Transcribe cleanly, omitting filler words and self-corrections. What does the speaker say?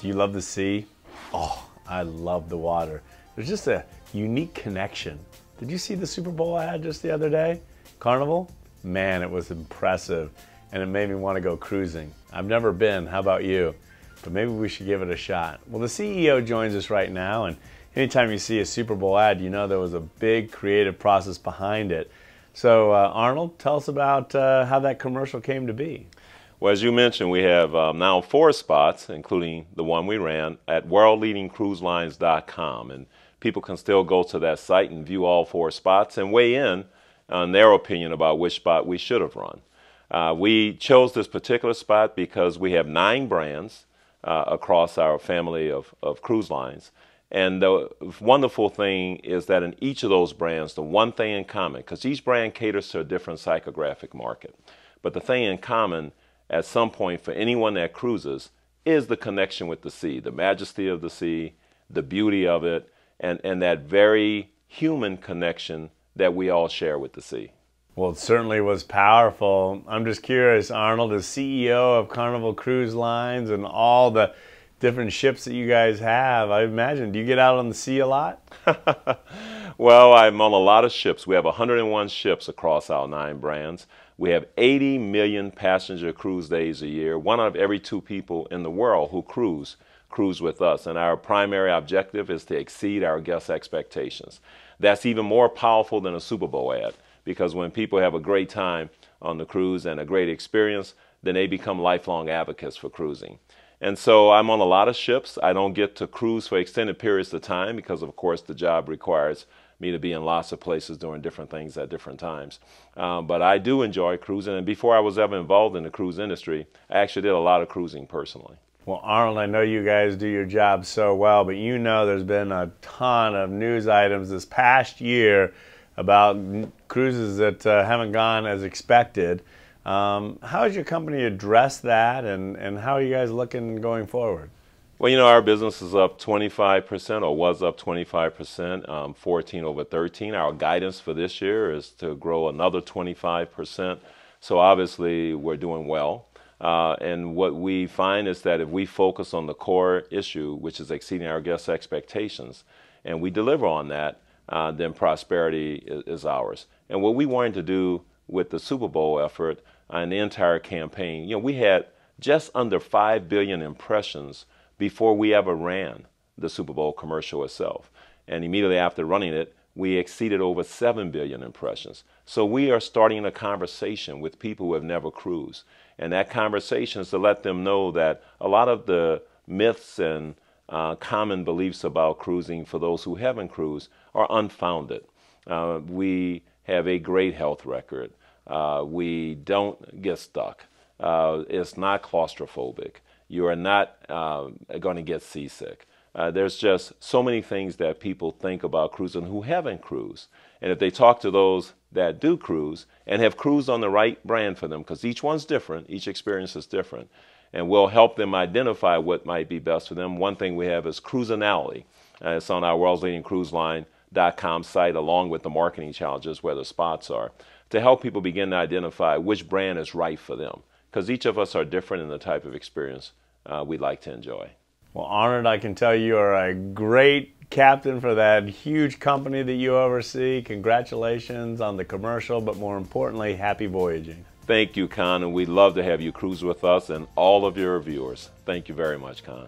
Do you love the sea? Oh, I love the water. There's just a unique connection. Did you see the Super Bowl ad just the other day? Carnival? Man, it was impressive, and it made me want to go cruising. I've never been, how about you? But maybe we should give it a shot. Well, the CEO joins us right now, and anytime you see a Super Bowl ad, you know there was a big creative process behind it. So Arnold, tell us about how that commercial came to be. Well, as you mentioned, we have now 4 spots, including the one we ran, at worldleadingcruiselines.com. And people can still go to that site and view all 4 spots and weigh in on their opinion about which spot we should have run. We chose this particular spot because we have 9 brands across our family of cruise lines. And the wonderful thing is that in each of those brands, the one thing in common, because each brand caters to a different psychographic market, but the thing in common at some point for anyone that cruises is the connection with the sea, the majesty of the sea, the beauty of it, and that very human connection that we all share with the sea. Well, it certainly was powerful. I'm just curious, Arnold, as CEO of Carnival Cruise Lines and all the different ships that you guys have, I imagine, do you get out on the sea a lot? Well, I'm on a lot of ships. We have 101 ships across our 9 brands. We have 80 million passenger cruise days a year. 1 out of every 2 people in the world who cruise with us. And our primary objective is to exceed our guests' expectations. That's even more powerful than a Super Bowl ad, because when people have a great time on the cruise and a great experience, then they become lifelong advocates for cruising. And so I'm on a lot of ships. I don't get to cruise for extended periods of time because, of course, the job requires me to be in lots of places doing different things at different times. But I do enjoy cruising, and before I was ever involved in the cruise industry, I actually did a lot of cruising personally. Well, Arnold, I know you guys do your job so well, but you know there's been a ton of news items this past year about cruises that haven't gone as expected. How has your company addressed that, and how are you guys looking going forward? Well, you know, our business is up 25%, or was up 25%, 14 over 13. Our guidance for this year is to grow another 25%. So obviously we're doing well. And what we find is that if we focus on the core issue, which is exceeding our guests' expectations, and we deliver on that, then prosperity is ours. And what we wanted to do with the Super Bowl effort and the entire campaign, you know, we had just under 5 billion impressions before we ever ran the Super Bowl commercial itself. And immediately after running it, we exceeded over 7 billion impressions. So we are starting a conversation with people who have never cruised. And that conversation is to let them know that a lot of the myths and common beliefs about cruising for those who haven't cruised are unfounded. We have a great health record. We don't get stuck. It's not claustrophobic. You are not going to get seasick. There's just so many things that people think about cruising who haven't cruised. And if they talk to those that do cruise and have cruised on the right brand for them, because each one's different, each experience is different, and we'll help them identify what might be best for them. One thing we have is Cruisinality. It's on our worldleadingcruiseline.com site, along with the marketing challenges where the spots are, to help people begin to identify which brand is right for them, because each of us are different in the type of experience we'd like to enjoy. Well, Arnold, I can tell you are a great captain for that huge company that you oversee. Congratulations on the commercial, but more importantly, happy voyaging. Thank you, Conn, and we'd love to have you cruise with us and all of your viewers. Thank you very much, Conn.